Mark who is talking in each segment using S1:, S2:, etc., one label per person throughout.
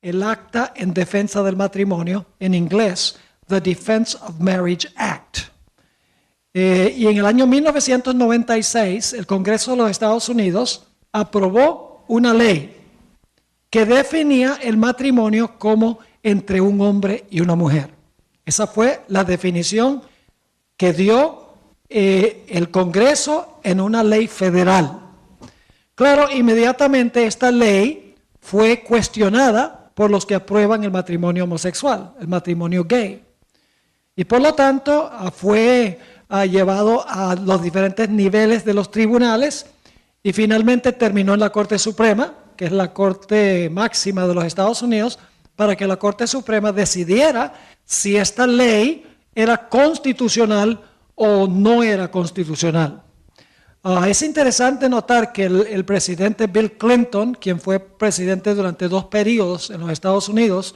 S1: el Acta en Defensa del Matrimonio, en inglés, The Defense of Marriage Act. Y en el año 1996, el Congreso de los Estados Unidos aprobó una ley que definía el matrimonio como entre un hombre y una mujer. Esa fue la definición que dio el Congreso en una ley federal. Claro, inmediatamente esta ley fue cuestionada por los que aprueban el matrimonio homosexual, el matrimonio gay. Y por lo tanto fue llevado a los diferentes niveles de los tribunales y finalmente terminó en la Corte Suprema, que es la Corte máxima de los Estados Unidos, para que la Corte Suprema decidiera si esta ley era constitucional o no era constitucional. Es interesante notar que el presidente Bill Clinton, quien fue presidente durante 2 periodos en los Estados Unidos,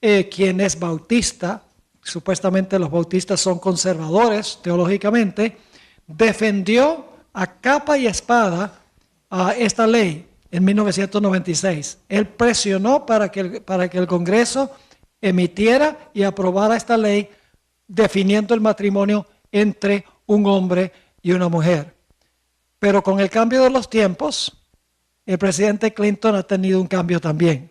S1: quien es bautista, supuestamente los bautistas son conservadores teológicamente, defendió a capa y espada esta ley en 1996. Él presionó para que el Congreso emitiera y aprobara esta ley definiendo el matrimonio entre un hombre y una mujer. Pero con el cambio de los tiempos, el presidente Clinton ha tenido un cambio también.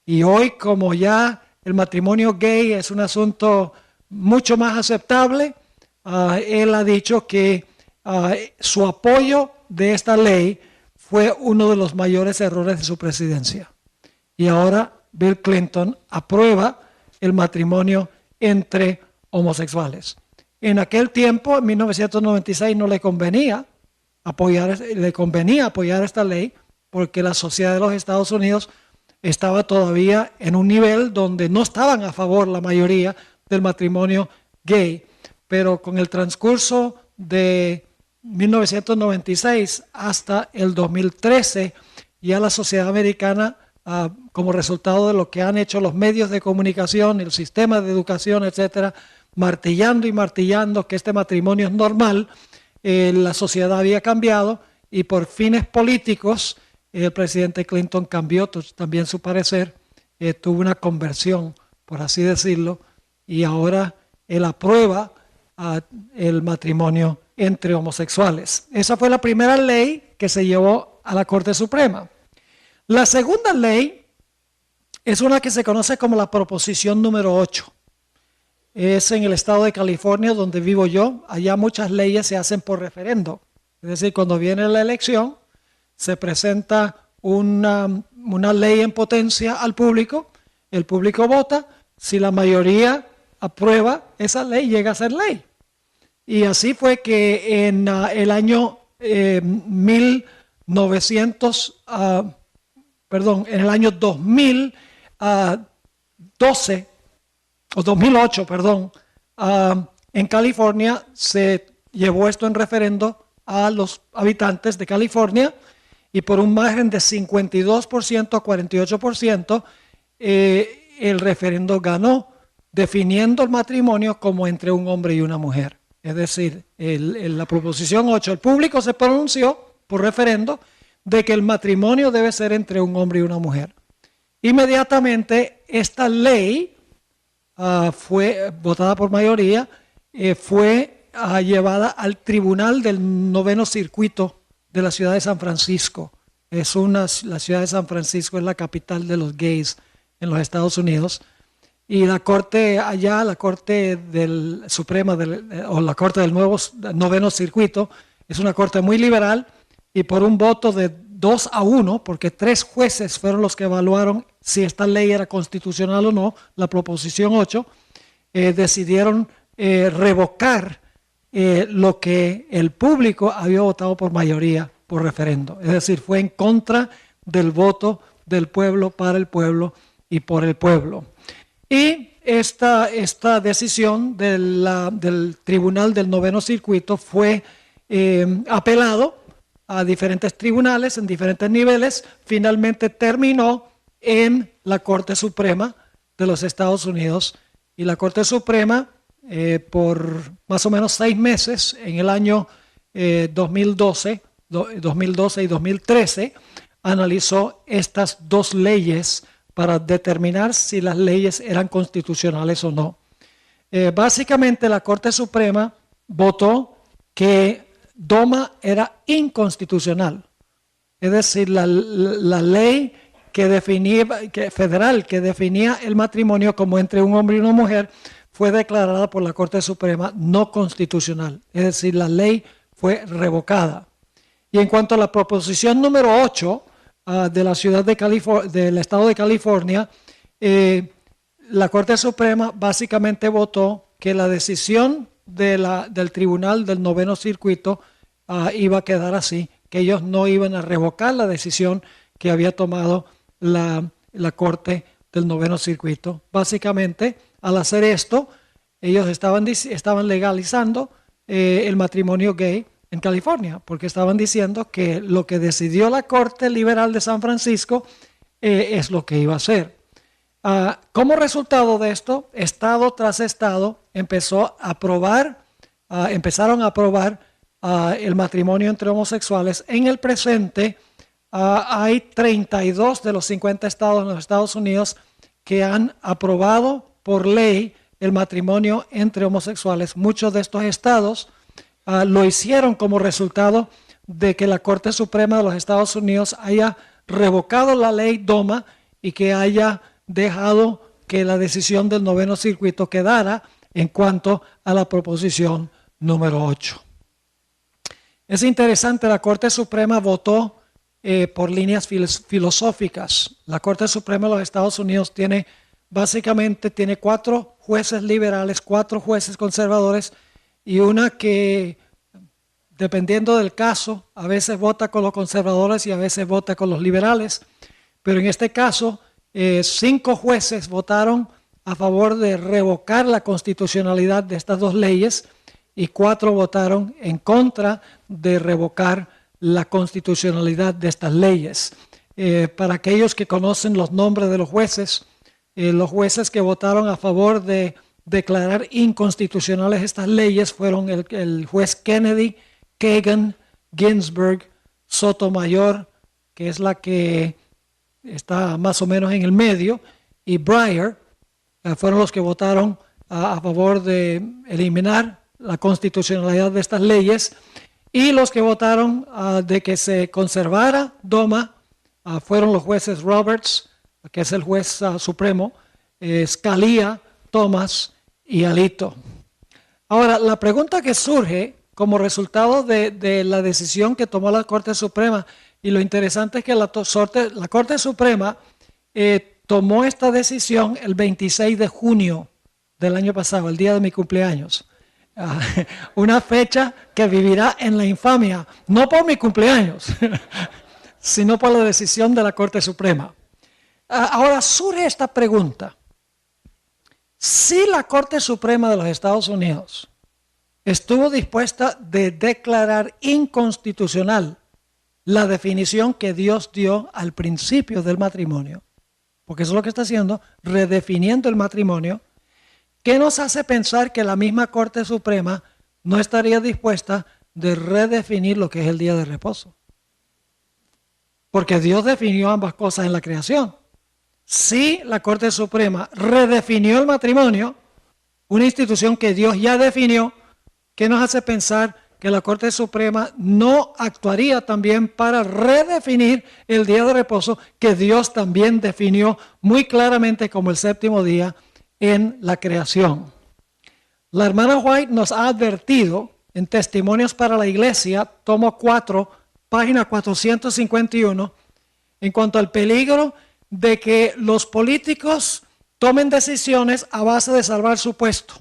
S1: Y hoy, como ya el matrimonio gay es un asunto mucho más aceptable, él ha dicho que su apoyo de esta ley fue uno de los mayores errores de su presidencia. Y ahora Bill Clinton aprueba el matrimonio entre homosexuales. En aquel tiempo, en 1996, no le convenía apoyar esta ley porque la sociedad de los Estados Unidos estaba todavía en un nivel donde no estaban a favor la mayoría del matrimonio gay. Pero con el transcurso de 1996 hasta el 2013, ya la sociedad americana, como resultado de lo que han hecho los medios de comunicación, el sistema de educación, etcétera, martillando y martillando que este matrimonio es normal, la sociedad había cambiado y por fines políticos el presidente Clinton cambió también su parecer, tuvo una conversión, por así decirlo, y ahora él aprueba el matrimonio entre homosexuales. Esa fue la primera ley que se llevó a la Corte Suprema. La segunda ley es una que se conoce como la Proposición número 8. Es en el estado de California, donde vivo yo. Allá muchas leyes se hacen por referendo. Es decir, cuando viene la elección, se presenta una ley en potencia al público, el público vota, si la mayoría aprueba esa ley, llega a ser ley. Y así fue que en el año 2008, en California se llevó esto en referendo a los habitantes de California y por un margen de 52% a 48%, el referendo ganó, definiendo el matrimonio como entre un hombre y una mujer. Es decir, la Proposición 8, el público se pronunció por referendo de que el matrimonio debe ser entre un hombre y una mujer. Inmediatamente esta ley fue votada por mayoría, fue llevada al Tribunal del 9º Circuito de la ciudad de San Francisco. La ciudad de San Francisco es la capital de los gays en los Estados Unidos. Y la Corte allá, la Corte del Suprema o la Corte del 9º Circuito, es una corte muy liberal y por un voto de 2-1, porque 3 jueces fueron los que evaluaron si esta ley era constitucional o no, la Proposición 8, decidieron revocar lo que el público había votado por mayoría, por referendo. Es decir, fue en contra del voto del pueblo, para el pueblo y por el pueblo. Y esta decisión del Tribunal del 9º Circuito fue apelado a diferentes tribunales en diferentes niveles. Finalmente terminó en la Corte Suprema de los Estados Unidos. Y la Corte Suprema, por más o menos 6 meses, en el año 2012 y 2013, analizó estas 2 leyes para determinar si las leyes eran constitucionales o no. Básicamente la Corte Suprema votó que DOMA era inconstitucional. Es decir, la ley federal que definía el matrimonio como entre un hombre y una mujer fue declarada por la Corte Suprema no constitucional. Es decir, la ley fue revocada. Y en cuanto a la proposición número 8 de la ciudad del estado de California, la Corte Suprema básicamente votó que la decisión del tribunal del noveno circuito iba a quedar así, que ellos no iban a revocar la decisión que había tomado la Corte del noveno circuito. Básicamente, al hacer esto, ellos estaban legalizando el matrimonio gay en California, porque estaban diciendo que lo que decidió la Corte Liberal de San Francisco es lo que iba a hacer. Como resultado de esto, estado tras estado empezaron a aprobar el matrimonio entre homosexuales. En el presente hay 32 de los 50 estados en los Estados Unidos que han aprobado por ley el matrimonio entre homosexuales. Muchos de estos estados lo hicieron como resultado de que la Corte Suprema de los Estados Unidos haya revocado la ley DOMA y que haya dejado que la decisión del noveno circuito quedara en cuanto a la proposición número 8. Es interesante, la Corte Suprema votó por líneas filosóficas. La Corte Suprema de los Estados Unidos básicamente tiene 4 jueces liberales, 4 jueces conservadores y una que, dependiendo del caso, a veces vota con los conservadores y a veces vota con los liberales. Pero en este caso, 5 jueces votaron a favor de revocar la constitucionalidad de estas 2 leyes y 4 votaron en contra de revocar la constitucionalidad de estas leyes. Para aquellos que conocen los nombres de los jueces que votaron a favor de declarar inconstitucionales estas leyes fueron el juez Kennedy, Kagan, Ginsburg, Sotomayor, que es la que está más o menos en el medio, y Breyer. Fueron los que votaron a favor de eliminar la constitucionalidad de estas leyes, y los que votaron de que se conservara DOMA fueron los jueces Roberts, que es el juez supremo, Scalia, Thomas y Alito. Ahora, la pregunta que surge como resultado de la decisión que tomó la Corte Suprema, y lo interesante es que la Corte Suprema tomó esta decisión el 26 de junio del año pasado, el día de mi cumpleaños. Una fecha que vivirá en la infamia, no por mi cumpleaños, sino por la decisión de la Corte Suprema. Ahora surge esta pregunta. Si la Corte Suprema de los Estados Unidos estuvo dispuesta de declarar inconstitucional la definición que Dios dio al principio del matrimonio, porque eso es lo que está haciendo, redefiniendo el matrimonio, ¿qué nos hace pensar que la misma Corte Suprema no estaría dispuesta de redefinir lo que es el día de reposo? Porque Dios definió ambas cosas en la creación. Si la Corte Suprema redefinió el matrimonio, una institución que Dios ya definió, ¿qué nos hace pensar que la Corte Suprema no actuaría también para redefinir el día de reposo que Dios también definió muy claramente como el séptimo día en la creación? La hermana White nos ha advertido en Testimonios para la Iglesia, tomo 4, página 451, en cuanto al peligro de que los políticos tomen decisiones a base de salvar su puesto,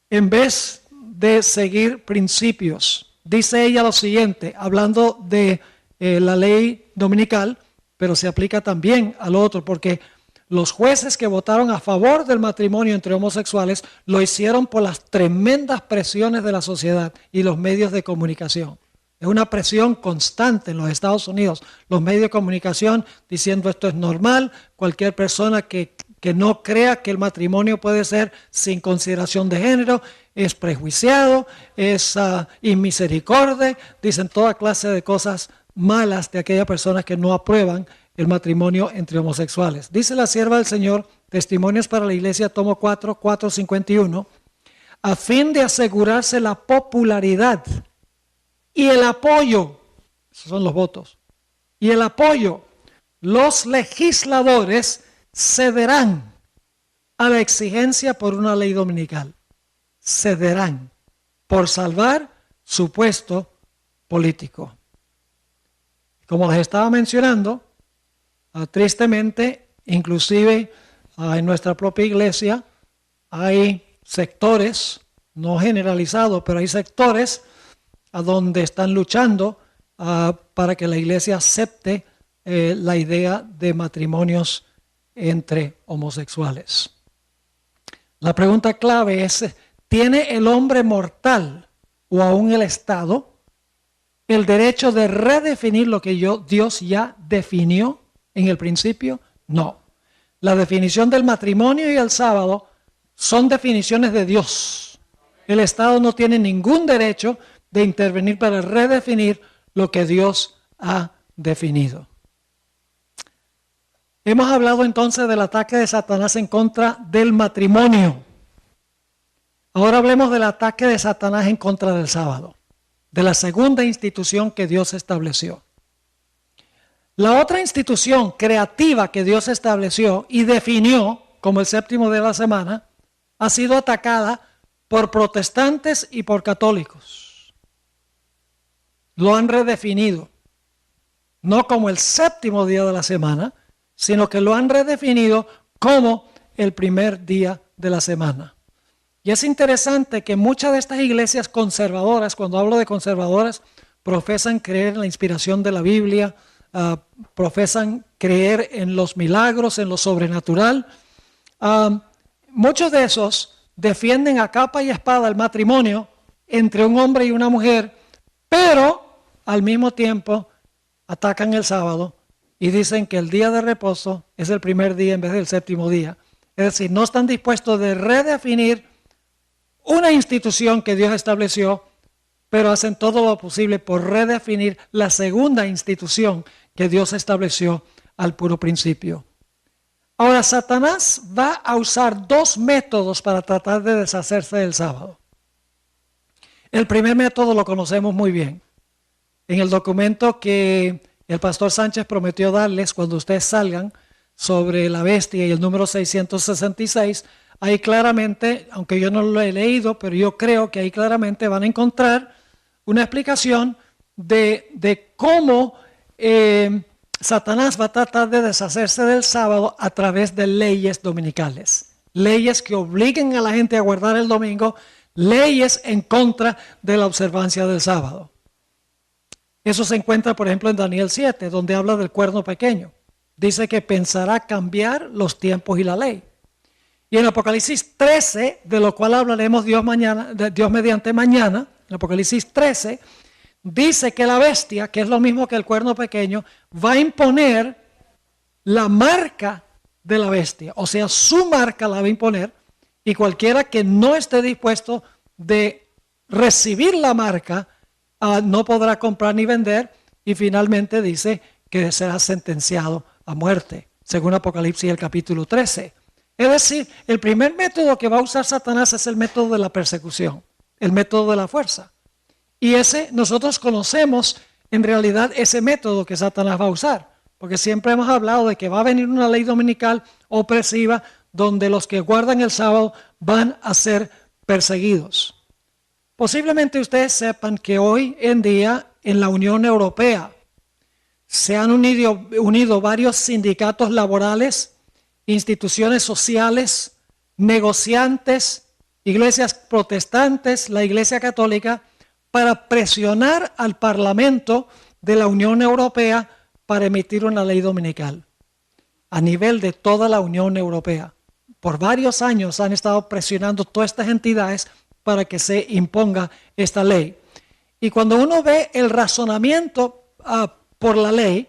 S1: en vez de seguir principios. Dice ella lo siguiente, hablando de la ley dominical, pero se aplica también al otro, porque los jueces que votaron a favor del matrimonio entre homosexuales lo hicieron por las tremendas presiones de la sociedad y los medios de comunicación. Es una presión constante en los Estados Unidos. Los medios de comunicación diciendo esto es normal, cualquier persona que no crea que el matrimonio puede ser sin consideración de género es prejuiciado, es inmisericordia, dicen toda clase de cosas malas de aquellas personas que no aprueban el matrimonio entre homosexuales. Dice la sierva del Señor, Testimonios para la Iglesia, tomo 4, 451, a fin de asegurarse la popularidad y el apoyo, esos son los votos, y el apoyo, los legisladores cederán a la exigencia por una ley dominical. Cederán por salvar su puesto político. Como les estaba mencionando, tristemente, inclusive en nuestra propia iglesia, hay sectores, no generalizados, pero hay sectores a donde están luchando para que la iglesia acepte la idea de matrimonios entre homosexuales. La pregunta clave es, ¿tiene el hombre mortal o aún el Estado el derecho de redefinir lo que Dios ya definió en el principio? No. La definición del matrimonio y el sábado son definiciones de Dios. El Estado no tiene ningún derecho de intervenir para redefinir lo que Dios ha definido. Hemos hablado entonces del ataque de Satanás en contra del matrimonio. Ahora hablemos del ataque de Satanás en contra del sábado, de la segunda institución que Dios estableció. La otra institución creativa que Dios estableció y definió como el séptimo día de la semana ha sido atacada por protestantes y por católicos. Lo han redefinido, no como el séptimo día de la semana, sino que lo han redefinido como el primer día de la semana. Y es interesante que muchas de estas iglesias conservadoras, cuando hablo de conservadoras, profesan creer en la inspiración de la Biblia, profesan creer en los milagros, en lo sobrenatural. Muchos de esos defienden a capa y espada el matrimonio entre un hombre y una mujer, pero al mismo tiempo atacan el sábado y dicen que el día de reposo es el primer día en vez del séptimo día. Es decir, no están dispuestos de redefinir una institución que Dios estableció, pero hacen todo lo posible por redefinir la segunda institución que Dios estableció al puro principio. Ahora, Satanás va a usar dos métodos para tratar de deshacerse del sábado. El primer método lo conocemos muy bien. En el documento que el pastor Sánchez prometió darles cuando ustedes salgan sobre la bestia y el número 666, ahí claramente, aunque yo no lo he leído, pero yo creo que ahí claramente van a encontrar una explicación de cómo Satanás va a tratar de deshacerse del sábado a través de leyes dominicales. Leyes que obliguen a la gente a guardar el domingo, leyes en contra de la observancia del sábado. Eso se encuentra, por ejemplo, en Daniel 7, donde habla del cuerno pequeño. Dice que pensará cambiar los tiempos y la ley. Y en Apocalipsis 13, de lo cual hablaremos Dios mediante mañana, en Apocalipsis 13, dice que la bestia, que es lo mismo que el cuerno pequeño, va a imponer la marca de la bestia. O sea, su marca la va a imponer, y cualquiera que no esté dispuesto de recibir la marca, no podrá comprar ni vender, y finalmente dice que será sentenciado a muerte, según Apocalipsis el capítulo 13. Es decir, el primer método que va a usar Satanás es el método de la persecución, el método de la fuerza. Y nosotros conocemos en realidad ese método que Satanás va a usar, porque siempre hemos hablado de que va a venir una ley dominical opresiva donde los que guardan el sábado van a ser perseguidos. Posiblemente ustedes sepan que hoy en día en la Unión Europea se han unido varios sindicatos laborales, instituciones sociales, negociantes, iglesias protestantes, la Iglesia Católica, para presionar al Parlamento de la Unión Europea para emitir una ley dominical a nivel de toda la Unión Europea. Por varios años han estado presionando todas estas entidades para que se imponga esta ley. Y cuando uno ve el razonamiento por la ley,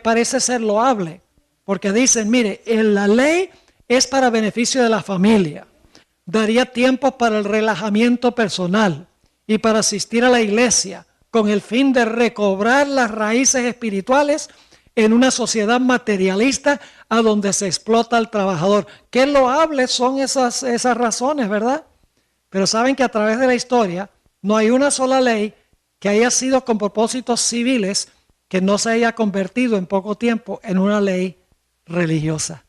S1: parece ser loable, porque dicen, mire, la ley es para beneficio de la familia, daría tiempo para el relajamiento personal y para asistir a la iglesia con el fin de recobrar las raíces espirituales en una sociedad materialista a donde se explota al trabajador. Qué loables son esas razones, ¿verdad? Pero saben que a través de la historia no hay una sola ley que haya sido con propósitos civiles que no se haya convertido en poco tiempo en una ley religiosa.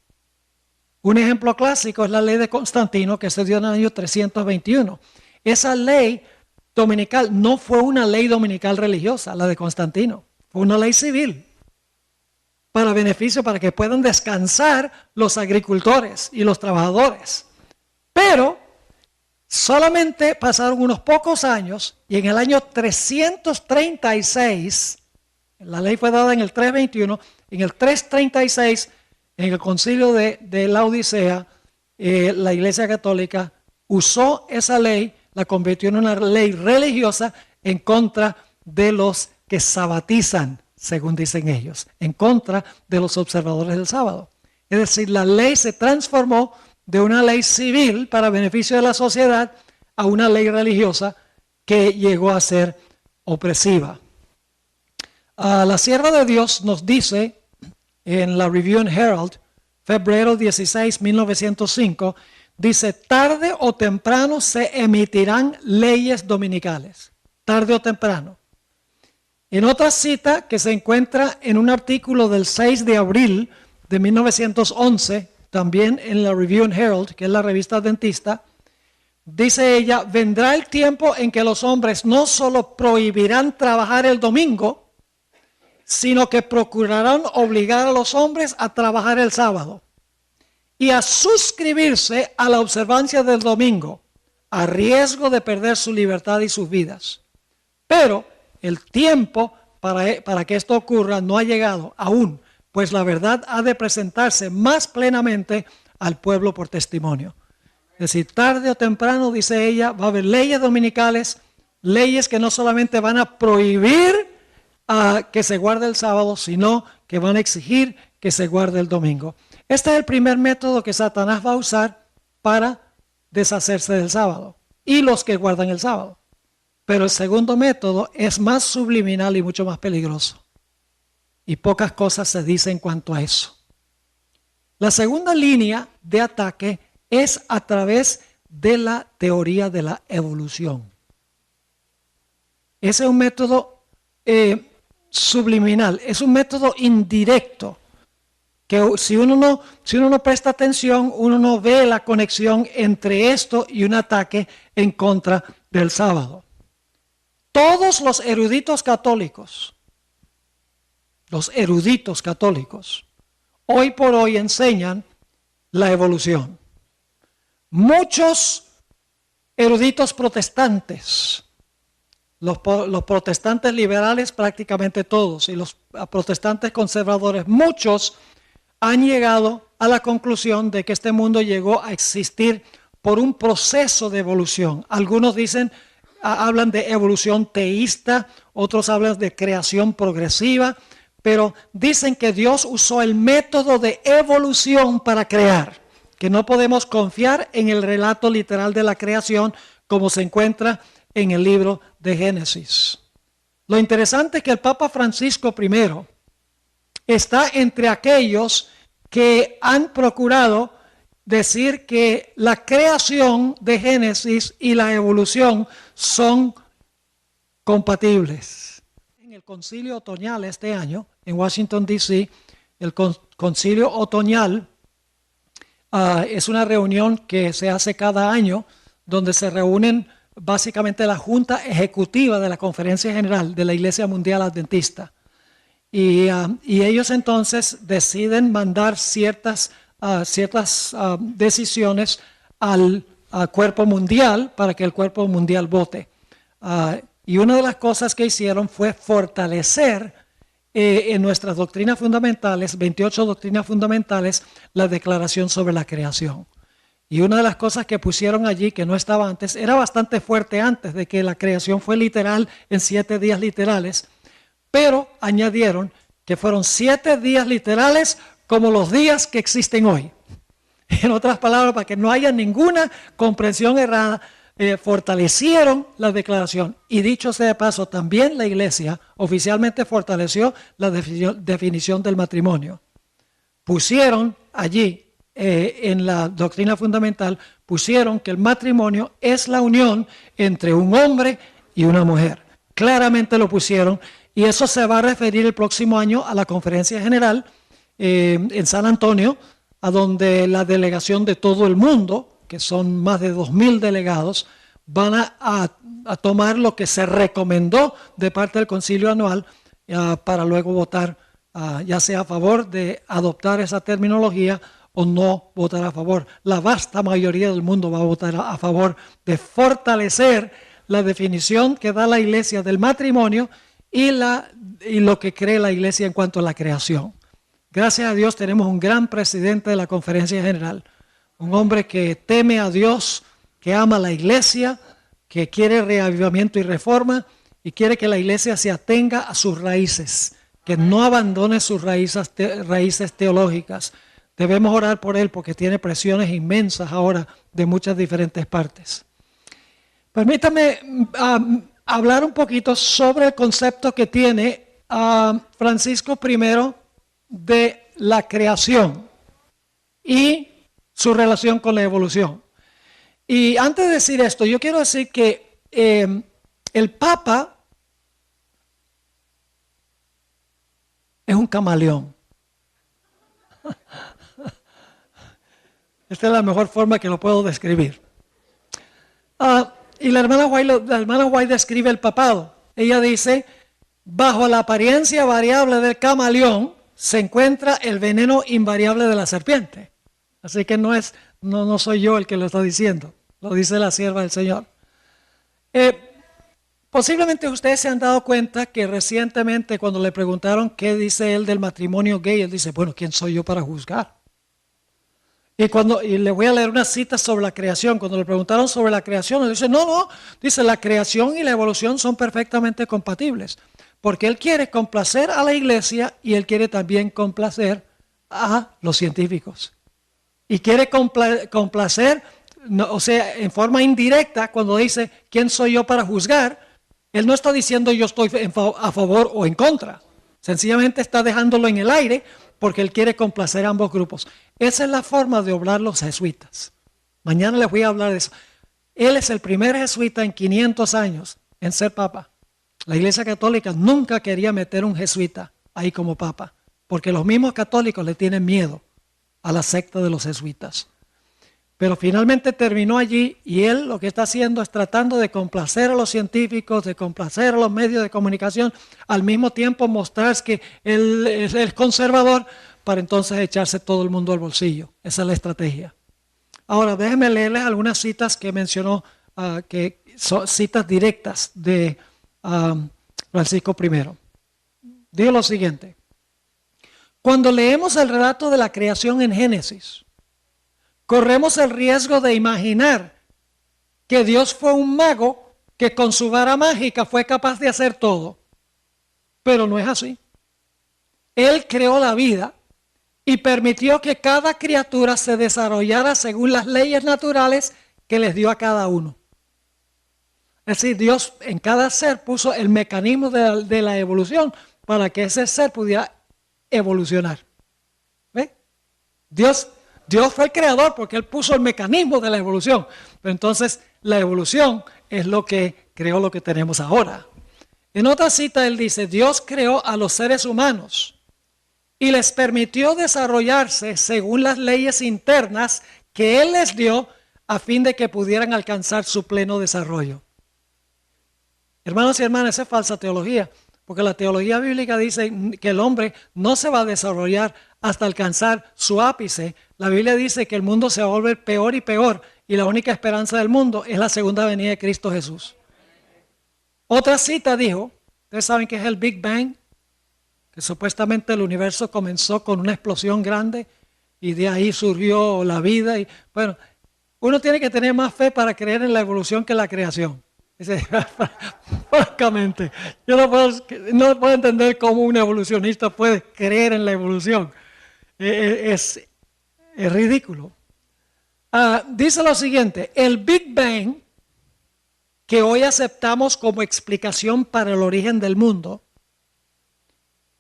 S1: Un ejemplo clásico es la ley de Constantino, que se dio en el año 321. Esa ley dominical no fue una ley dominical religiosa, la de Constantino. Fue una ley civil para beneficio, para que puedan descansar los agricultores y los trabajadores. Pero solamente pasaron unos pocos años y en el año 336, la ley fue dada en el 321, en el 336, en el concilio de la Odisea, la Iglesia Católica usó esa ley, la convirtió en una ley religiosa en contra de los que sabatizan, según dicen ellos, en contra de los observadores del sábado. Es decir, la ley se transformó de una ley civil para beneficio de la sociedad a una ley religiosa que llegó a ser opresiva. La Sierva de Dios nos dice en la Review and Herald, febrero 16, 1905, dice: tarde o temprano se emitirán leyes dominicales. Tarde o temprano. En otra cita que se encuentra en un artículo del 6 de abril de 1911, también en la Review and Herald, que es la revista adventista, dice ella: vendrá el tiempo en que los hombres no solo prohibirán trabajar el domingo, sino que procurarán obligar a los hombres a trabajar el sábado y a suscribirse a la observancia del domingo, a riesgo de perder su libertad y sus vidas. Pero el tiempo para que esto ocurra no ha llegado aún, pues la verdad ha de presentarse más plenamente al pueblo por testimonio. Es decir, tarde o temprano, dice ella, va a haber leyes dominicales, leyes que no solamente van a prohibir que se guarde el sábado, sino que van a exigir que se guarde el domingo. Este es el primer método que Satanás va a usar para deshacerse del sábado y los que guardan el sábado. Pero el segundo método es más subliminal y mucho más peligroso. Y pocas cosas se dicen en cuanto a eso. La segunda línea de ataque es a través de la teoría de la evolución. Ese es un método subliminal, es un método indirecto, que si uno no presta atención, uno no ve la conexión entre esto y un ataque en contra del sábado. Todos los eruditos católicos, hoy por hoy enseñan la evolución. Muchos eruditos protestantes, los protestantes liberales prácticamente todos, y los protestantes conservadores, muchos han llegado a la conclusión de que este mundo llegó a existir por un proceso de evolución. Algunos hablan de evolución teísta, otros hablan de creación progresiva, pero dicen que Dios usó el método de evolución para crear, que no podemos confiar en el relato literal de la creación como se encuentra en el libro de Génesis. Lo interesante es que el Papa Francisco I está entre aquellos que han procurado decir que la creación de Génesis y la evolución son compatibles. En el concilio otoñal este año, en Washington, D.C., el concilio otoñal es una reunión que se hace cada año donde se reúnen básicamente la Junta Ejecutiva de la Conferencia General de la Iglesia Mundial Adventista. Y ellos entonces deciden mandar ciertas decisiones al cuerpo mundial para que el cuerpo mundial vote. Y una de las cosas que hicieron fue fortalecer en nuestras doctrinas fundamentales, 28 doctrinas fundamentales, la declaración sobre la creación. Y una de las cosas que pusieron allí, que no estaba antes, era bastante fuerte antes de que la creación fue literal en 7 días literales, pero añadieron que fueron 7 días literales como los días que existen hoy. En otras palabras, para que no haya ninguna comprensión errada, fortalecieron la declaración. Y dicho sea de paso, también la iglesia oficialmente fortaleció la definición del matrimonio. Pusieron allí, en la doctrina fundamental, pusieron que el matrimonio es la unión entre un hombre y una mujer. Claramente lo pusieron, y eso se va a referir el próximo año a la conferencia general en San Antonio, a donde la delegación de todo el mundo, que son más de 2,000 delegados, van a tomar lo que se recomendó de parte del concilio anual para luego votar, ya sea a favor de adoptar esa terminología o no votar a favor. La vasta mayoría del mundo va a votar a favor de fortalecer la definición que da la iglesia del matrimonio y lo que cree la iglesia en cuanto a la creación. Gracias a Dios tenemos un gran presidente de la conferencia general, un hombre que teme a Dios, que ama a la iglesia, que quiere reavivamiento y reforma y quiere que la iglesia se atenga a sus raíces, que no abandone sus raíces teológicas. Debemos orar por él porque tiene presiones inmensas ahora de muchas diferentes partes. Permítame hablar un poquito sobre el concepto que tiene Francisco I de la creación y su relación con la evolución. Y antes de decir esto, yo quiero decir que el Papa es un camaleón. Esta es la mejor forma que lo puedo describir. Y la hermana White describe el papado. Ella dice, bajo la apariencia variable del camaleón se encuentra el veneno invariable de la serpiente. Así que no soy yo el que lo está diciendo, lo dice la sierva del Señor. Posiblemente ustedes se han dado cuenta que recientemente cuando le preguntaron qué dice él del matrimonio gay, él dice, bueno, ¿quién soy yo para juzgar? Y le voy a leer una cita sobre la creación. Cuando le preguntaron sobre la creación, él dice, no, dice, la creación y la evolución son perfectamente compatibles. Porque él quiere complacer a la iglesia y él quiere también complacer a los científicos. Y quiere complacer, o sea, en forma indirecta, cuando dice, ¿quién soy yo para juzgar? Él no está diciendo yo estoy a favor o en contra. Sencillamente está dejándolo en el aire porque él quiere complacer a ambos grupos. Esa es la forma de obrar los jesuitas. Mañana les voy a hablar de eso. Él es el primer jesuita en 500 años en ser papa. La Iglesia Católica nunca quería meter un jesuita ahí como papa, porque los mismos católicos le tienen miedo a la secta de los jesuitas. Pero finalmente terminó allí y él lo que está haciendo es tratando de complacer a los científicos, de complacer a los medios de comunicación, al mismo tiempo mostrar que él es el conservador para entonces echarse todo el mundo al bolsillo. Esa es la estrategia. Ahora, déjenme leerles algunas citas que mencionó, que son citas directas de Francisco I. Digo lo siguiente. Cuando leemos el relato de la creación en Génesis, corremos el riesgo de imaginar que Dios fue un mago que con su vara mágica fue capaz de hacer todo. Pero no es así. Él creó la vida y permitió que cada criatura se desarrollara según las leyes naturales que les dio a cada uno. Es decir, Dios en cada ser puso el mecanismo de la evolución para que ese ser pudiera evolucionar. ¿Ve? Dios fue el creador porque Él puso el mecanismo de la evolución. Pero entonces la evolución es lo que creó lo que tenemos ahora. En otra cita Él dice, Dios creó a los seres humanos y les permitió desarrollarse según las leyes internas que Él les dio a fin de que pudieran alcanzar su pleno desarrollo. Hermanos y hermanas, esa es falsa teología, porque la teología bíblica dice que el hombre no se va a desarrollar hasta alcanzar su ápice. La Biblia dice que el mundo se va a volver peor y peor y la única esperanza del mundo es la segunda venida de Cristo Jesús. Otra cita dijo, ustedes saben que es el Big Bang, que supuestamente el universo comenzó con una explosión grande y de ahí surgió la vida. Y, bueno, uno tiene que tener más fe para creer en la evolución que en la creación. Francamente, yo no puedo entender cómo un evolucionista puede creer en la evolución. Es ridículo. Dice lo siguiente, el Big Bang que hoy aceptamos como explicación para el origen del mundo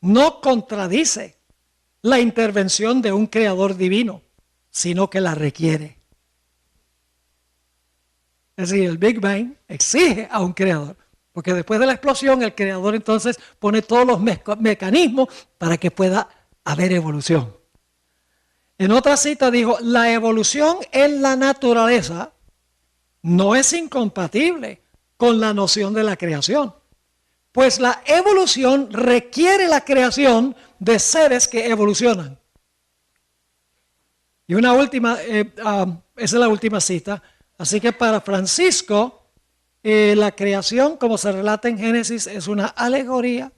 S1: no contradice la intervención de un creador divino, sino que la requiere. Es decir, el Big Bang exige a un creador, porque después de la explosión el creador entonces pone todos los mecanismos para que pueda haber evolución. En otra cita dijo, la evolución en la naturaleza no es incompatible con la noción de la creación, pues la evolución requiere la creación de seres que evolucionan. Y una última, esa es la última cita. Así que para Francisco, la creación, como se relata en Génesis, es una alegoría.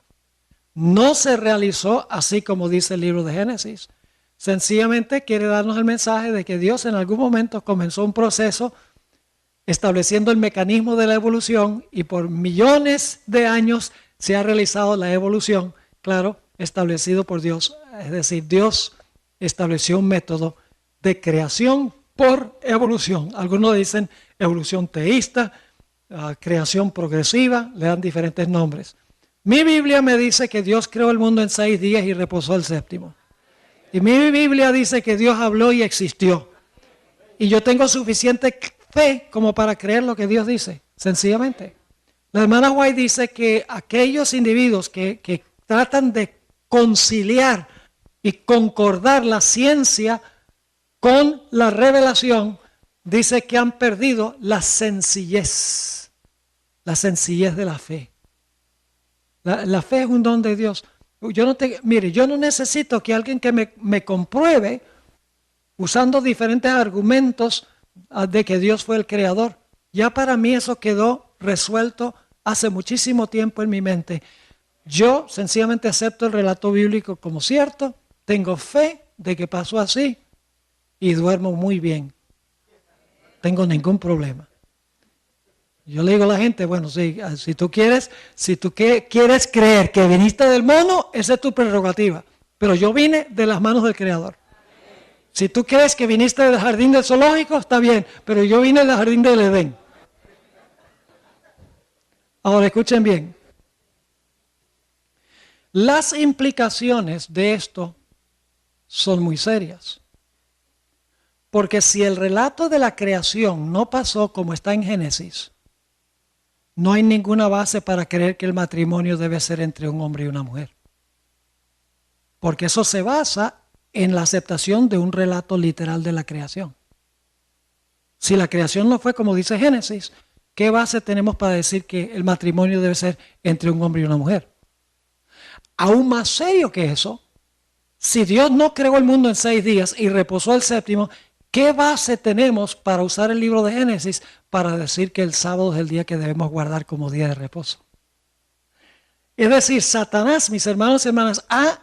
S1: No se realizó así como dice el libro de Génesis. Sencillamente quiere darnos el mensaje de que Dios en algún momento comenzó un proceso estableciendo el mecanismo de la evolución y por millones de años se ha realizado la evolución, claro, establecido por Dios. Es decir, Dios estableció un método de creación por evolución. Algunos dicen evolución teísta, creación progresiva, le dan diferentes nombres. Mi Biblia me dice que Dios creó el mundo en 6 días y reposó el séptimo. Y mi Biblia dice que Dios habló y existió. Y yo tengo suficiente fe como para creer lo que Dios dice, sencillamente. La hermana White dice que aquellos individuos que tratan de conciliar y concordar la ciencia con la revelación, dice que han perdido la sencillez de la fe. La fe es un don de Dios. Yo no necesito que alguien que me compruebe usando diferentes argumentos de que Dios fue el creador. Ya para mí eso quedó resuelto hace muchísimo tiempo en mi mente. Yo sencillamente acepto el relato bíblico como cierto, tengo fe de que pasó así y duermo muy bien. No tengo ningún problema. Yo le digo a la gente, bueno, si tú quieres creer que viniste del mono, esa es tu prerrogativa. Pero yo vine de las manos del Creador. Si tú crees que viniste del jardín del zoológico, está bien, pero yo vine del jardín del Edén. Ahora escuchen bien. Las implicaciones de esto son muy serias. Porque si el relato de la creación no pasó como está en Génesis, no hay ninguna base para creer que el matrimonio debe ser entre un hombre y una mujer. Porque eso se basa en la aceptación de un relato literal de la creación. Si la creación no fue como dice Génesis, ¿qué base tenemos para decir que el matrimonio debe ser entre un hombre y una mujer? Aún más serio que eso, si Dios no creó el mundo en 6 días y reposó el séptimo, ¿qué base tenemos para usar el libro de Génesis para decir que el sábado es el día que debemos guardar como día de reposo? Es decir, Satanás, mis hermanos y hermanas, ha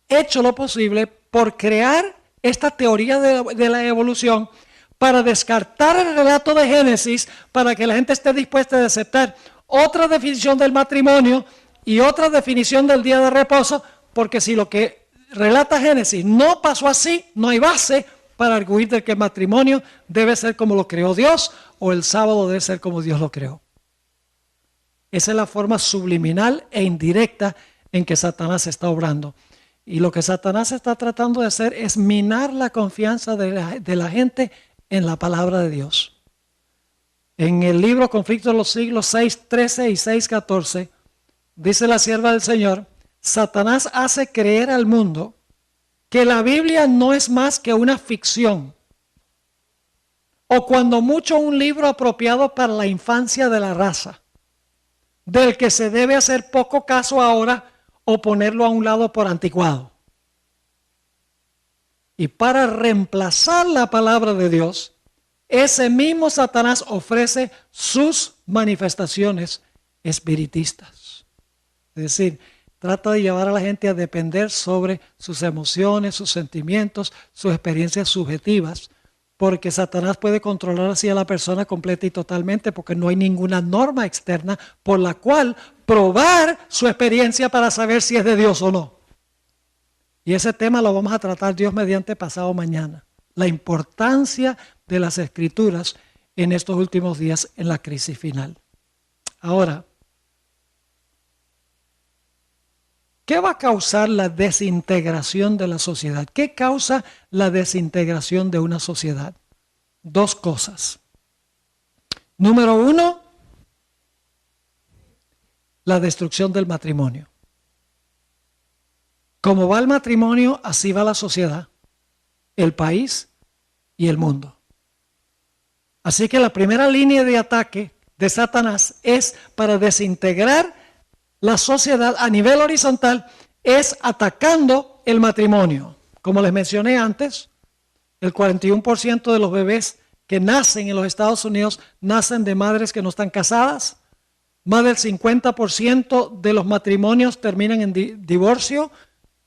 S1: hecho lo posible por crear esta teoría de la evolución para descartar el relato de Génesis, para que la gente esté dispuesta a aceptar otra definición del matrimonio y otra definición del día de reposo, porque si lo que relata Génesis no pasó así, no hay base para arguir de que el matrimonio debe ser como lo creó Dios o el sábado debe ser como Dios lo creó. Esa es la forma subliminal e indirecta en que Satanás está obrando. Y lo que Satanás está tratando de hacer es minar la confianza de la gente en la palabra de Dios. En el libro Conflicto de los Siglos 6:13 y 6:14, dice la sierva del Señor, Satanás hace creer al mundo que la Biblia no es más que una ficción, o cuando mucho un libro apropiado para la infancia de la raza, del que se debe hacer poco caso ahora o ponerlo a un lado por anticuado. Y para reemplazar la palabra de Dios, ese mismo Satanás ofrece sus manifestaciones espiritistas. Es decir, trata de llevar a la gente a depender sobre sus emociones, sus sentimientos, sus experiencias subjetivas, porque Satanás puede controlar así a la persona completa y totalmente, porque no hay ninguna norma externa por la cual probar su experiencia para saber si es de Dios o no. Y ese tema lo vamos a tratar Dios mediante pasado mañana. La importancia de las Escrituras en estos últimos días en la crisis final. Ahora, ¿qué va a causar la desintegración de la sociedad? ¿Qué causa la desintegración de una sociedad? Dos cosas. Número uno, la destrucción del matrimonio. Como va el matrimonio, así va la sociedad, el país y el mundo. Así que la primera línea de ataque de Satanás es para desintegrar la sociedad a nivel horizontal, es atacando el matrimonio. Como les mencioné antes, el 41% de los bebés que nacen en los Estados Unidos nacen de madres que no están casadas. Más del 50% de los matrimonios terminan en divorcio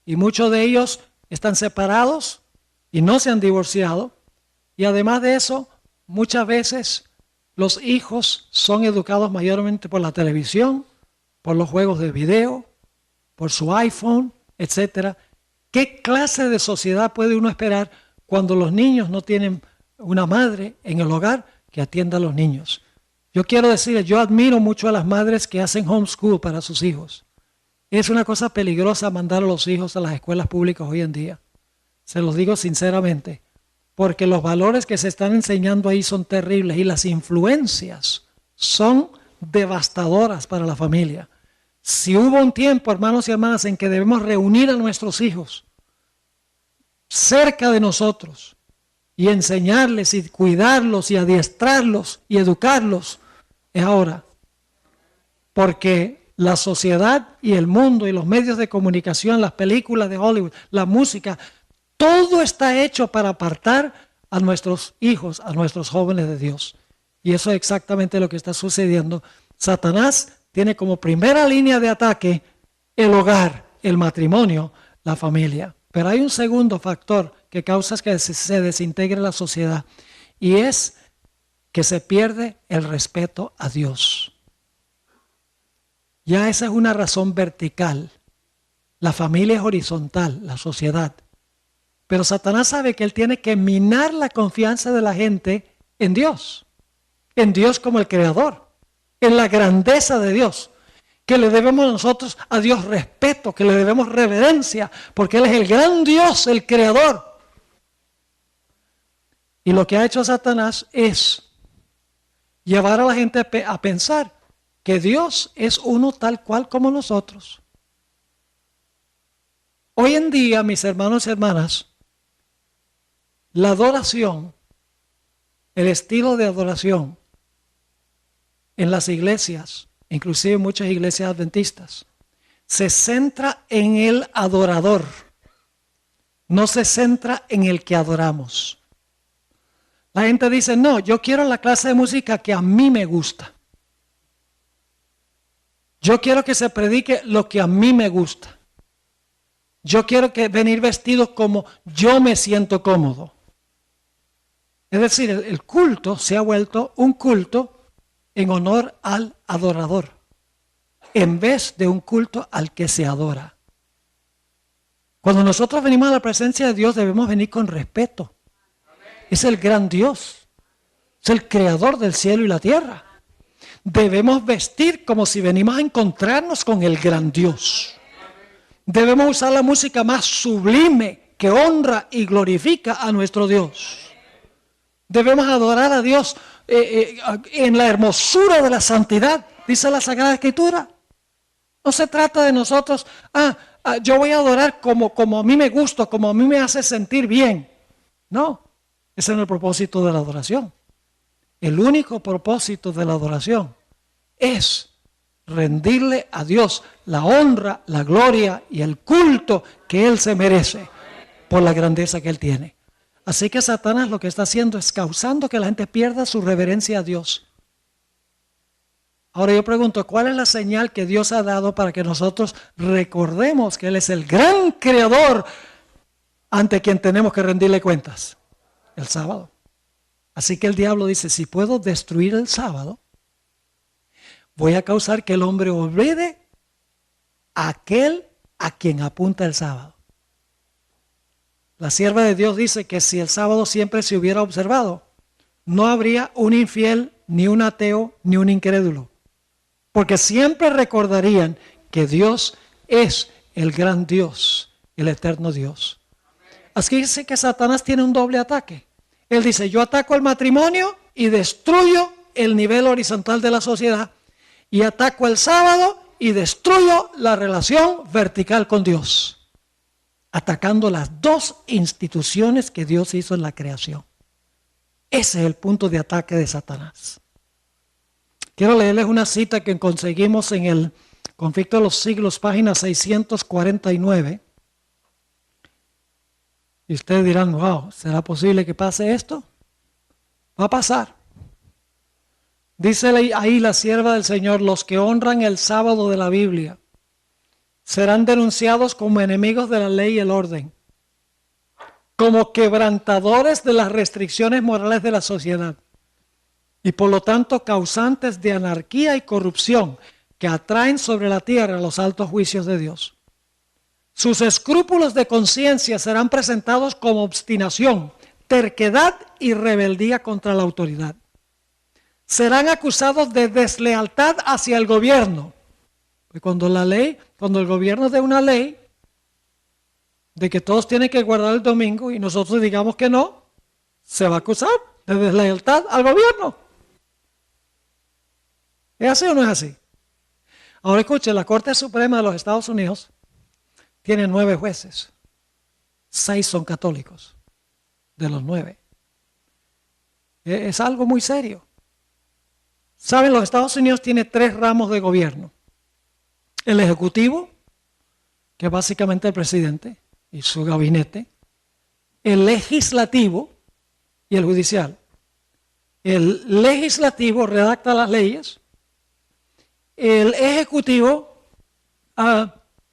S1: y muchos de ellos están separados y no se han divorciado. Y además de eso, muchas veces los hijos son educados mayormente por la televisión, por los juegos de video, por su iPhone, etc. ¿Qué clase de sociedad puede uno esperar cuando los niños no tienen una madre en el hogar que atienda a los niños? Yo quiero decirles, yo admiro mucho a las madres que hacen homeschool para sus hijos. Es una cosa peligrosa mandar a los hijos a las escuelas públicas hoy en día. Se los digo sinceramente, porque los valores que se están enseñando ahí son terribles y las influencias son devastadoras para la familia. Si hubo un tiempo, hermanos y hermanas, en que debemos reunir a nuestros hijos cerca de nosotros y enseñarles y cuidarlos y adiestrarlos y educarlos, es ahora. Porque la sociedad y el mundo y los medios de comunicación, las películas de Hollywood, la música, todo está hecho para apartar a nuestros hijos, a nuestros jóvenes de Dios. Y eso es exactamente lo que está sucediendo. Satanás tiene como primera línea de ataque el hogar, el matrimonio, la familia. Pero hay un segundo factor que causa que se desintegre la sociedad y es que se pierde el respeto a Dios. Ya esa es una razón vertical. La familia es horizontal, la sociedad. Pero Satanás sabe que él tiene que minar la confianza de la gente en Dios como el creador, en la grandeza de Dios, que le debemos nosotros a Dios respeto, que le debemos reverencia, porque Él es el gran Dios, el creador. Y lo que ha hecho Satanás es llevar a la gente a pensar que Dios es uno tal cual como nosotros. Hoy en día, mis hermanos y hermanas, la adoración, el estilo de adoración en las iglesias, inclusive muchas iglesias adventistas, se centra en el adorador, no se centra en el que adoramos. La gente dice, no, yo quiero la clase de música que a mí me gusta. Yo quiero que se predique lo que a mí me gusta. Yo quiero venir vestido como yo me siento cómodo. Es decir, el culto se ha vuelto un culto en honor al adorador, en vez de un culto al que se adora. Cuando nosotros venimos a la presencia de Dios debemos venir con respeto. Es el gran Dios, es el creador del cielo y la tierra. Debemos vestir como si venimos a encontrarnos con el gran Dios. Debemos usar la música más sublime que honra y glorifica a nuestro Dios. Debemos adorar a Dios en la hermosura de la santidad, dice la Sagrada Escritura. No se trata de nosotros, yo voy a adorar como a mí me gusta, como a mí me hace sentir bien. No, ese no es el propósito de la adoración. El único propósito de la adoración es rendirle a Dios la honra, la gloria y el culto que Él se merece por la grandeza que Él tiene. Así que Satanás lo que está haciendo es causando que la gente pierda su reverencia a Dios. Ahora yo pregunto, ¿cuál es la señal que Dios ha dado para que nosotros recordemos que Él es el gran creador ante quien tenemos que rendirle cuentas? El sábado. Así que el diablo dice, si puedo destruir el sábado, voy a causar que el hombre olvide a aquel a quien apunta el sábado. La sierva de Dios dice que si el sábado siempre se hubiera observado, no habría un infiel, ni un ateo, ni un incrédulo. porque siempre recordarían que Dios es el gran Dios, el eterno Dios. Así dice que Satanás tiene un doble ataque. Él dice, yo ataco el matrimonio y destruyo el nivel horizontal de la sociedad, y ataco el sábado y destruyo la relación vertical con Dios, atacando las dos instituciones que Dios hizo en la creación. Ese es el punto de ataque de Satanás. Quiero leerles una cita que conseguimos en el Conflicto de los Siglos, página 649. Y ustedes dirán, wow, ¿será posible que pase esto? Va a pasar. Dice ahí la sierva del Señor, los que honran el sábado de la Biblia serán denunciados como enemigos de la ley y el orden, como quebrantadores de las restricciones morales de la sociedad y por lo tanto causantes de anarquía y corrupción que atraen sobre la tierra los altos juicios de Dios. Sus escrúpulos de conciencia serán presentados como obstinación, terquedad y rebeldía contra la autoridad. Serán acusados de deslealtad hacia el gobierno. Cuando el gobierno dé una ley de que todos tienen que guardar el domingo y nosotros digamos que no, se va a acusar de deslealtad al gobierno. ¿Es así o no es así? Ahora escuche, la Corte Suprema de los Estados Unidos tiene 9 jueces. 6 son católicos, de los 9. Es algo muy serio. Saben, los Estados Unidos tiene 3 ramos de gobierno. El ejecutivo, que es básicamente el presidente y su gabinete. El legislativo y el judicial. El legislativo redacta las leyes. El ejecutivo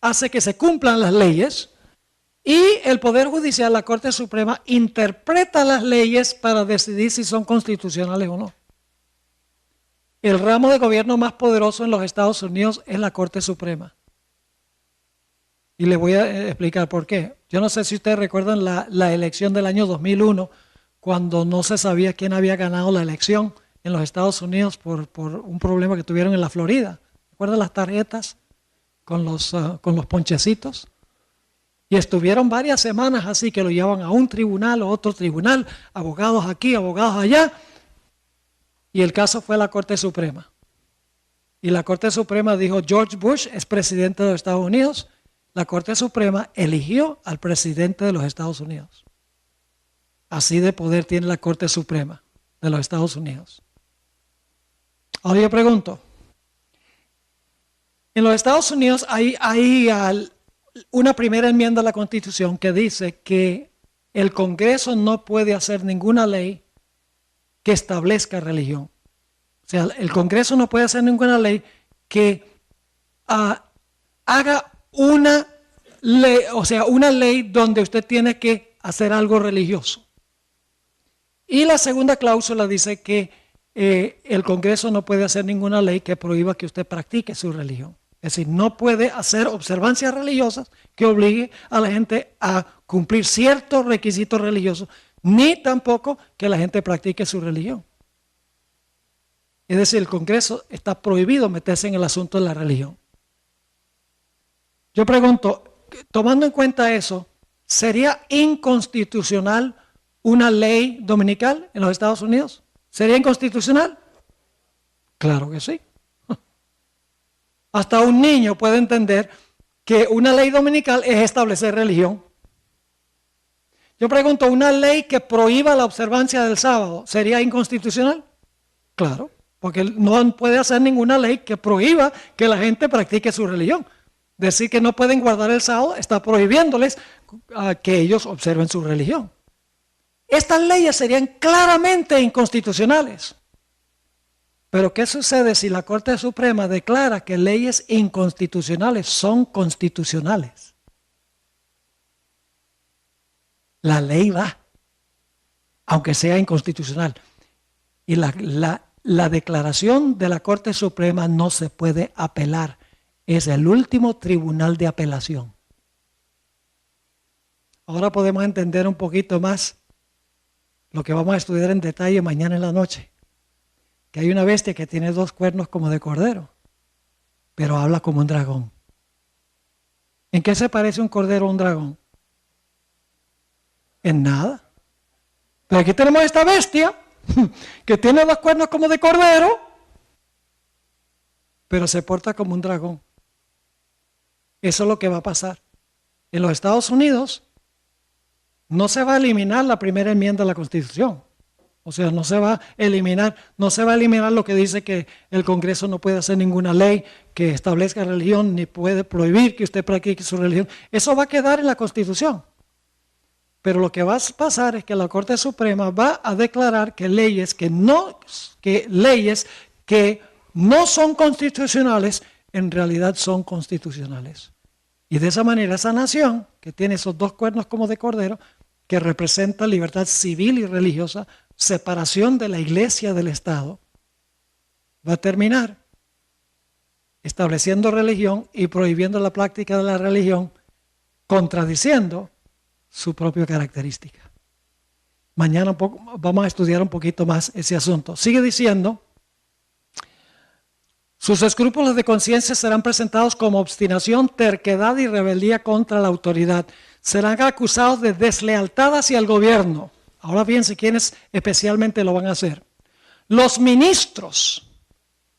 S1: hace que se cumplan las leyes. Y el Poder Judicial, la Corte Suprema, interpreta las leyes para decidir si son constitucionales o no. El ramo de gobierno más poderoso en los Estados Unidos es la Corte Suprema. Y les voy a explicar por qué. Yo no sé si ustedes recuerdan la elección del año 2001, cuando no se sabía quién había ganado la elección en los Estados Unidos por un problema que tuvieron en la Florida. ¿Recuerdan las tarjetas con los ponchecitos? Y estuvieron varias semanas así, que lo llevaban a un tribunal o otro tribunal, abogados aquí, abogados allá. Y el caso fue a la Corte Suprema. Y la Corte Suprema dijo, George Bush es presidente de los Estados Unidos. La Corte Suprema eligió al presidente de los Estados Unidos. Así de poder tiene la Corte Suprema de los Estados Unidos. Ahora yo pregunto, en los Estados Unidos hay una primera enmienda a la Constitución que dice que el Congreso no puede hacer ninguna ley que establezca religión. O sea, el Congreso no puede hacer ninguna ley que haga una ley, o sea, una ley donde usted tiene que hacer algo religioso. Y la segunda cláusula dice que el Congreso no puede hacer ninguna ley que prohíba que usted practique su religión. Es decir, no puede hacer observancias religiosas que obligue a la gente a cumplir ciertos requisitos religiosos, ni tampoco que la gente practique su religión. Es decir, el Congreso está prohibido meterse en el asunto de la religión. Yo pregunto, tomando en cuenta eso, ¿sería inconstitucional una ley dominical en los Estados Unidos? ¿Sería inconstitucional? Claro que sí. Hasta un niño puede entender que una ley dominical es establecer religión. Yo pregunto, ¿una ley que prohíba la observancia del sábado sería inconstitucional? Claro, porque no puede hacer ninguna ley que prohíba que la gente practique su religión. Decir que no pueden guardar el sábado está prohibiéndoles que ellos observen su religión. Estas leyes serían claramente inconstitucionales. Pero ¿qué sucede si la Corte Suprema declara que leyes inconstitucionales son constitucionales? La ley va, aunque sea inconstitucional. Y la declaración de la Corte Suprema no se puede apelar. Es el último tribunal de apelación. Ahora podemos entender un poquito más lo que vamos a estudiar en detalle mañana en la noche. Que hay una bestia que tiene 2 cuernos como de cordero. pero habla como un dragón. ¿En qué se parece un cordero a un dragón? En nada. Pero aquí tenemos esta bestia que tiene dos cuernos como de cordero, pero se porta como un dragón. Eso es lo que va a pasar. En los Estados Unidos no se va a eliminar la primera enmienda de la Constitución. O sea, no se va a eliminar lo que dice que el Congreso no puede hacer ninguna ley que establezca religión, ni puede prohibir que usted practique su religión. Eso va a quedar en la Constitución. Pero lo que va a pasar es que la Corte Suprema va a declarar que leyes que no son constitucionales, en realidad son constitucionales. Y de esa manera esa nación, que tiene esos dos cuernos como de cordero, que representa libertad civil y religiosa, separación de la iglesia del Estado, va a terminar estableciendo religión y prohibiendo la práctica de la religión, contradiciendo su propia característica. Mañana vamos a estudiar un poquito más ese asunto. Sigue diciendo, sus escrúpulos de conciencia serán presentados como obstinación, terquedad y rebeldía contra la autoridad. Serán acusados de deslealtad hacia el gobierno. Ahora bien, si quienes especialmente lo van a hacer. Los ministros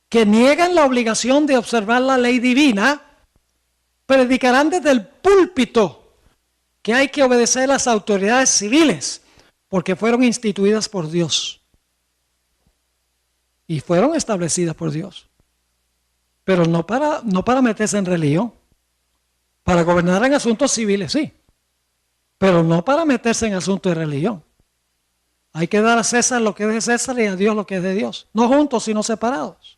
S1: que niegan la obligación de observar la ley divina predicarán desde el púlpito que hay que obedecer a las autoridades civiles porque fueron instituidas por Dios y fueron establecidas por Dios, pero no para meterse en religión, para gobernar en asuntos civiles, sí, pero no para meterse en asuntos de religión. Hay que dar a César lo que es de César y a Dios lo que es de Dios, no juntos sino separados.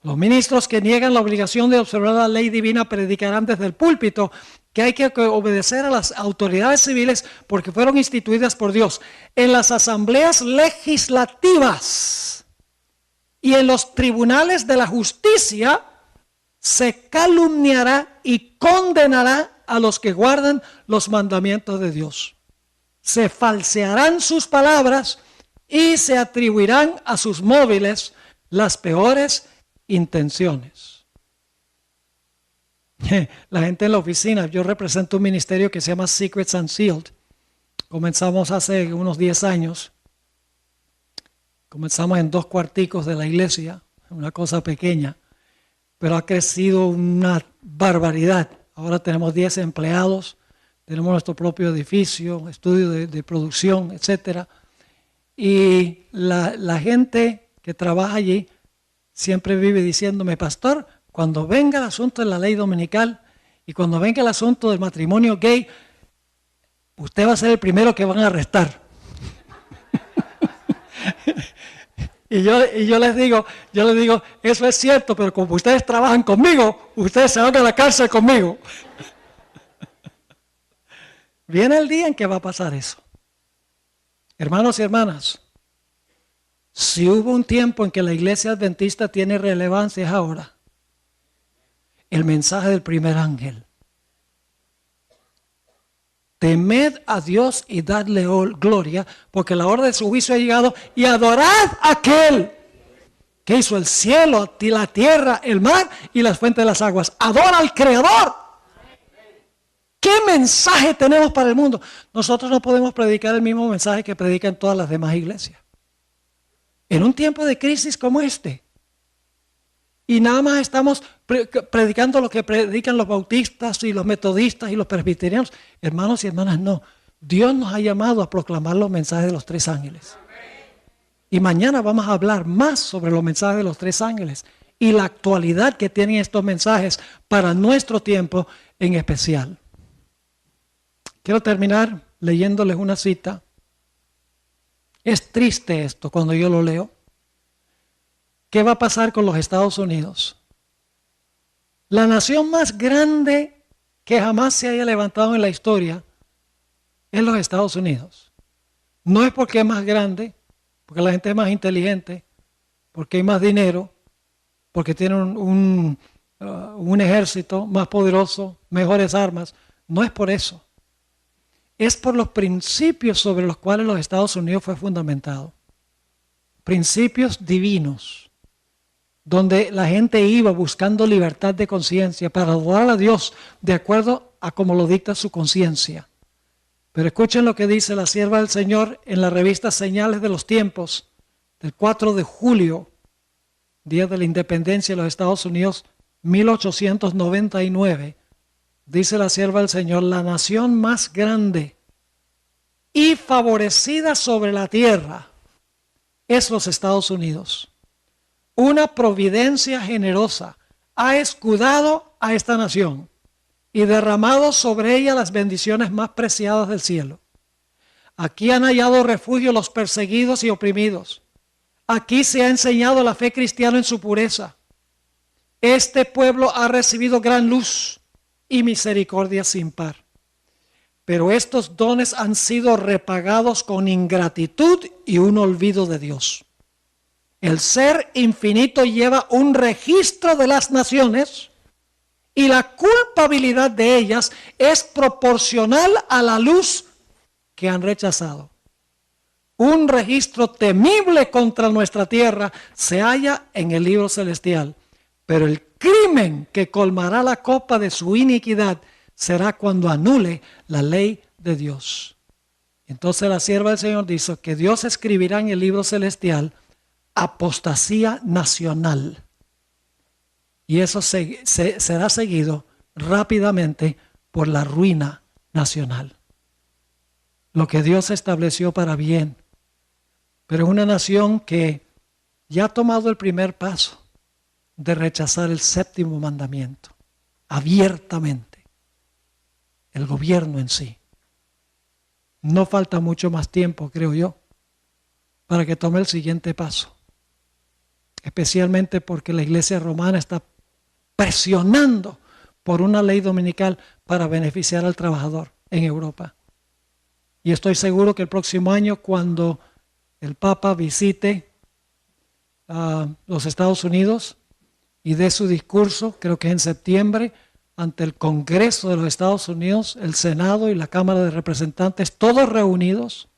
S1: Los ministros que niegan la obligación de observar la ley divina predicarán desde el púlpito que hay que obedecer a las autoridades civiles porque fueron instituidas por Dios. En las asambleas legislativas y en los tribunales de la justicia se calumniará y condenará a los que guardan los mandamientos de Dios. Se falsearán sus palabras y se atribuirán a sus móviles las peores intenciones. La gente en la oficina, yo represento un ministerio que se llama Secrets Unsealed. Comenzamos hace unos 10 años. Comenzamos en 2 cuarticos de la iglesia, una cosa pequeña, pero ha crecido una barbaridad. Ahora tenemos 10 empleados, tenemos nuestro propio edificio, estudio de producción, etc. Y la gente que trabaja allí siempre vive diciéndome, pastor, cuando venga el asunto de la ley dominical y cuando venga el asunto del matrimonio gay, usted va a ser el primero que van a arrestar. y yo les digo, eso es cierto, pero como ustedes trabajan conmigo, ustedes se van a la cárcel conmigo. Viene el día en que va a pasar eso. Hermanos y hermanas, si hubo un tiempo en que la iglesia adventista tiene relevancia es ahora. El mensaje del primer ángel. Temed a Dios y dadle gloria, porque la hora de su juicio ha llegado, y adorad a aquel que hizo el cielo, la tierra, el mar y las fuentes de las aguas. Adora al Creador. ¿Qué mensaje tenemos para el mundo? Nosotros no podemos predicar el mismo mensaje que predican todas las demás iglesias. En un tiempo de crisis como este. Y nada más estamos predicando lo que predican los bautistas y los metodistas y los presbiterianos. Hermanos y hermanas, no. Dios nos ha llamado a proclamar los mensajes de los 3 ángeles. Y mañana vamos a hablar más sobre los mensajes de los 3 ángeles y la actualidad que tienen estos mensajes para nuestro tiempo en especial. Quiero terminar leyéndoles una cita. Es triste esto cuando yo lo leo. ¿Qué va a pasar con los Estados Unidos? La nación más grande que jamás se haya levantado en la historia es los Estados Unidos. No es porque es más grande, porque la gente es más inteligente, porque hay más dinero, porque tiene un ejército más poderoso, mejores armas. No es por eso. Es por los principios sobre los cuales los Estados Unidos fue fundamentado. Principios divinos. donde la gente iba buscando libertad de conciencia para adorar a Dios de acuerdo a como lo dicta su conciencia. Pero escuchen lo que dice la sierva del Señor en la revista Señales de los Tiempos, del 4 de julio, día de la independencia de los Estados Unidos, 1899. Dice la sierva del Señor: la nación más grande y favorecida sobre la tierra es los Estados Unidos. Una providencia generosa ha escudado a esta nación y derramado sobre ella las bendiciones más preciadas del cielo. Aquí han hallado refugio los perseguidos y oprimidos. Aquí se ha enseñado la fe cristiana en su pureza. Este pueblo ha recibido gran luz y misericordia sin par. Pero estos dones han sido repagados con ingratitud y un olvido de Dios. El Ser Infinito lleva un registro de las naciones y la culpabilidad de ellas es proporcional a la luz que han rechazado. Un registro temible contra nuestra tierra se halla en el libro celestial, pero el crimen que colmará la copa de su iniquidad será cuando anule la ley de Dios. Entonces la sierva del Señor dice que Dios escribirá en el libro celestial apostasía nacional. Y eso será seguido rápidamente por la ruina nacional. Lo que Dios estableció para bien. Pero es una nación que ya ha tomado el primer paso de rechazar el séptimo mandamiento abiertamente. El gobierno en sí. No falta mucho más tiempo, creo yo, para que tome el siguiente paso. Especialmente porque la Iglesia romana está presionando por una ley dominical para beneficiar al trabajador en Europa. Y estoy seguro que el próximo año, cuando el Papa visite los Estados Unidos y dé su discurso, creo que en septiembre, ante el Congreso de los Estados Unidos, el Senado y la Cámara de Representantes, todos reunidos,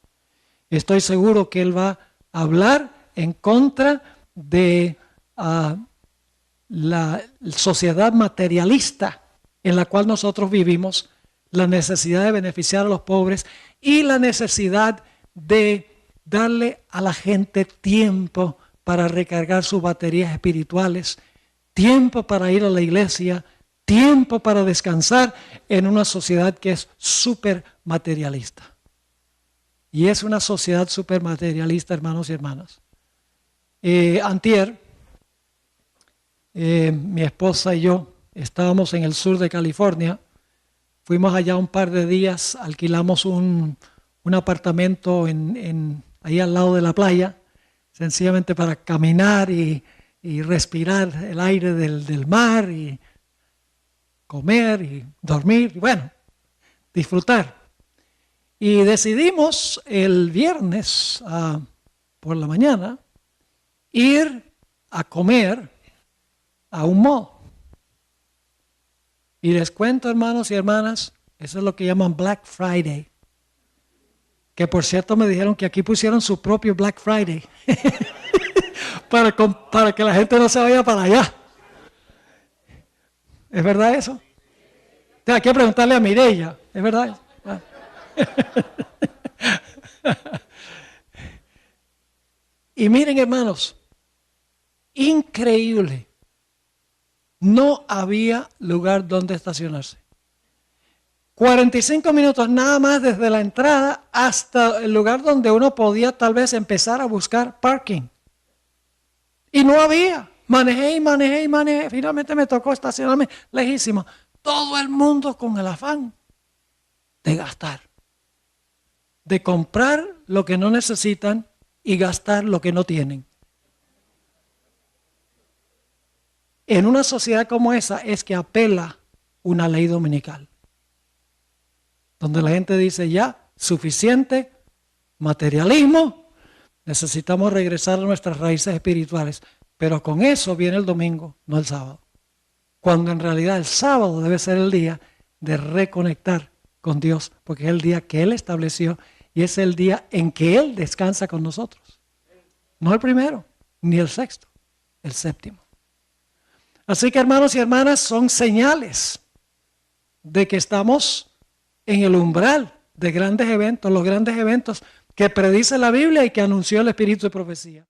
S1: estoy seguro que él va a hablar en contra de la sociedad materialista en la cual nosotros vivimos, la necesidad de beneficiar a los pobres y la necesidad de darle a la gente tiempo para recargar sus baterías espirituales, tiempo para ir a la iglesia, tiempo para descansar en una sociedad que es súper materialista. Y es una sociedad súper materialista, hermanos y hermanas. Antier, mi esposa y yo estábamos en el sur de California. Fuimos allá un par de días, alquilamos un apartamento ahí al lado de la playa, sencillamente para caminar y respirar el aire del mar y comer y dormir y bueno, disfrutar. Y decidimos el viernes por la mañana ir a comer a un mall. Y les cuento, hermanos y hermanas, eso es lo que llaman Black Friday. Que por cierto me dijeron que aquí pusieron su propio Black Friday para que la gente no se vaya para allá. ¿Es verdad eso? Hay que preguntarle a Mireya, ¿es verdad? Y miren, hermanos, increíble. No había lugar donde estacionarse. 45 minutos nada más desde la entrada hasta el lugar donde uno podía tal vez empezar a buscar parking. Y no había. Manejé. Finalmente me tocó estacionarme lejísimo. Todo el mundo con el afán de gastar. De comprar lo que no necesitan y gastar lo que no tienen. En una sociedad como esa es que apela una ley dominical. Donde la gente dice ya, suficiente, materialismo, necesitamos regresar a nuestras raíces espirituales. Pero con eso viene el domingo, no el sábado. Cuando en realidad el sábado debe ser el día de reconectar con Dios, porque es el día que Él estableció y es el día en que Él descansa con nosotros. No el primero, ni el sexto, el séptimo. Así que hermanos y hermanas, son señales de que estamos en el umbral de grandes eventos, los grandes eventos que predice la Biblia y que anunció el Espíritu de profecía.